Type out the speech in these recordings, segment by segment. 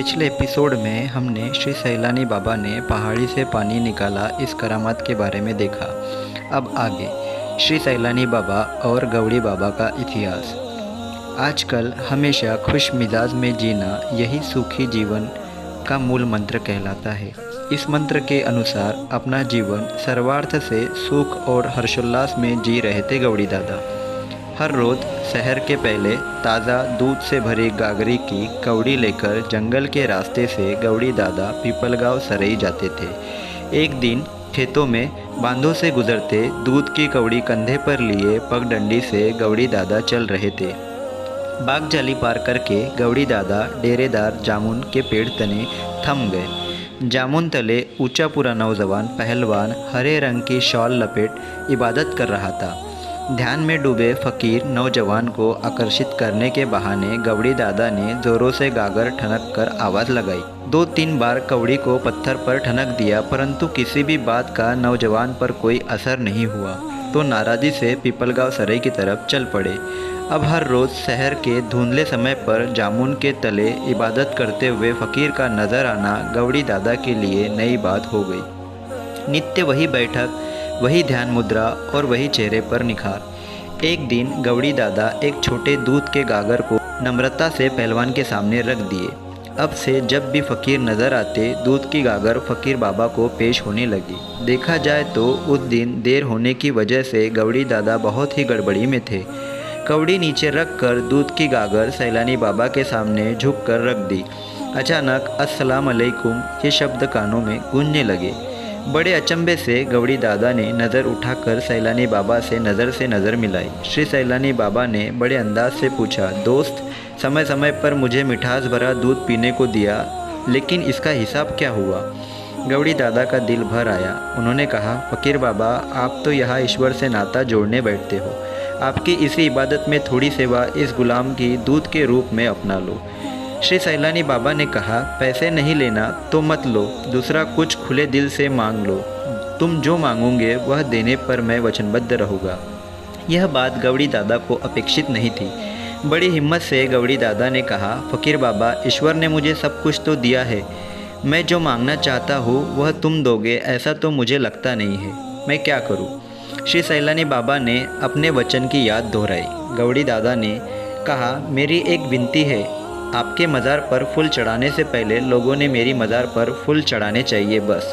पिछले एपिसोड में हमने श्री सैलानी बाबा ने पहाड़ी से पानी निकाला इस करामात के बारे में देखा। अब आगे श्री सैलानी बाबा और गौड़ी बाबा का इतिहास। आजकल हमेशा खुश मिजाज में जीना यही सुखी जीवन का मूल मंत्र कहलाता है। इस मंत्र के अनुसार अपना जीवन सर्वार्थ से सुख और हर्षोल्लास में जी रहे थे गौड़ी दादा। हर रोज़ शहर के पहले ताज़ा दूध से भरी गागरी की कौड़ी लेकर जंगल के रास्ते से गौड़ी दादा पीपलगांव सरई जाते थे। एक दिन खेतों में बांधों से गुजरते दूध की कौड़ी कंधे पर लिए पगडंडी से गौड़ी दादा चल रहे थे। बाग जाली पार करके गौड़ी दादा डेरेदार जामुन के पेड़ तने थम गए। जामुन तले ऊंचा पूरा नौजवान पहलवान हरे रंग की शॉल लपेट इबादत कर रहा था। ध्यान में डूबे फकीर नौजवान को आकर्षित करने के बहाने गौड़ी दादा ने जोरों से गागर ठनक कर आवाज़ लगाई। 2-3 बार कौड़ी को पत्थर पर ठनक दिया, परंतु किसी भी बात का नौजवान पर कोई असर नहीं हुआ तो नाराज़ी से पीपलगांव सरई की तरफ चल पड़े। अब हर रोज़ शहर के धुंधले समय पर जामुन के तले इबादत करते हुए फ़कीर का नज़र आना गौड़ी दादा के लिए नई बात हो गई। नित्य वही बैठक, वही ध्यान मुद्रा और वही चेहरे पर निखार। एक दिन गौड़ी दादा एक छोटे दूध के गागर को नम्रता से पहलवान के सामने रख दिए। अब से जब भी फ़कीर नज़र आते दूध की गागर फ़कीर बाबा को पेश होने लगी। देखा जाए तो उस दिन देर होने की वजह से गौड़ी दादा बहुत ही गड़बड़ी में थे। कौड़ी नीचे रख कर दूध की गागर सैलानी बाबा के सामने झुक कर रख दी। अचानक अस्सलाम अलैकुम ये शब्द कानों में गूंजने लगे। बड़े अचंभे से गौड़ी दादा ने नज़र उठाकर सैलानी बाबा से नज़र मिलाई। श्री सैलानी बाबा ने बड़े अंदाज से पूछा, दोस्त, समय समय पर मुझे मिठास भरा दूध पीने को दिया, लेकिन इसका हिसाब क्या हुआ? गौड़ी दादा का दिल भर आया। उन्होंने कहा, फ़कीर बाबा, आप तो यहाँ ईश्वर से नाता जोड़ने बैठते हो। आपकी इसी इबादत में थोड़ी सेवा इस गुलाम की दूध के रूप में अपना लो। श्री सैलानी बाबा ने कहा, पैसे नहीं लेना तो मत लो, दूसरा कुछ खुले दिल से मांग लो। तुम जो मांगोगे वह देने पर मैं वचनबद्ध रहूँगा। यह बात गौड़ी दादा को अपेक्षित नहीं थी। बड़ी हिम्मत से गौड़ी दादा ने कहा, फ़कीर बाबा, ईश्वर ने मुझे सब कुछ तो दिया है। मैं जो मांगना चाहता हूँ वह तुम दोगे ऐसा तो मुझे लगता नहीं है। मैं क्या करूँ? श्री सैलानी बाबा ने अपने वचन की याद दोहराई। गौड़ी दादा ने कहा, मेरी एक विनती है, आपके मज़ार पर फूल चढ़ाने से पहले लोगों ने मेरी मज़ार पर फूल चढ़ाने चाहिए बस।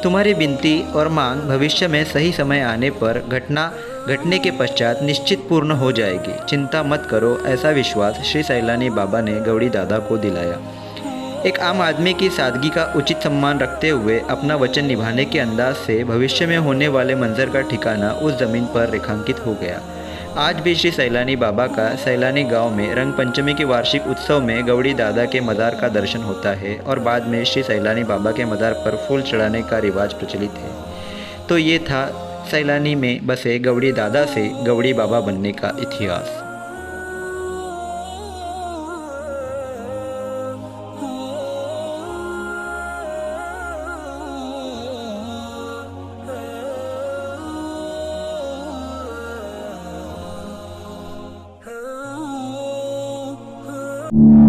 तुम्हारी विनती और मांग भविष्य में सही समय आने पर घटने के पश्चात निश्चित पूर्ण हो जाएगी। चिंता मत करो, ऐसा विश्वास श्री सैलानी बाबा ने गौड़ी दादा को दिलाया। एक आम आदमी की सादगी का उचित सम्मान रखते हुए अपना वचन निभाने के अंदाज से भविष्य में होने वाले मंजर का ठिकाना उस ज़मीन पर रेखांकित हो गया। आज भी श्री सैलानी बाबा का सैलानी गांव में रंग पंचमी के वार्षिक उत्सव में गौड़ी दादा के मज़ार का दर्शन होता है और बाद में श्री सैलानी बाबा के मज़ार पर फूल चढ़ाने का रिवाज प्रचलित है। तो ये था सैलानी में बसे गौड़ी दादा से गौड़ी बाबा बनने का इतिहास। you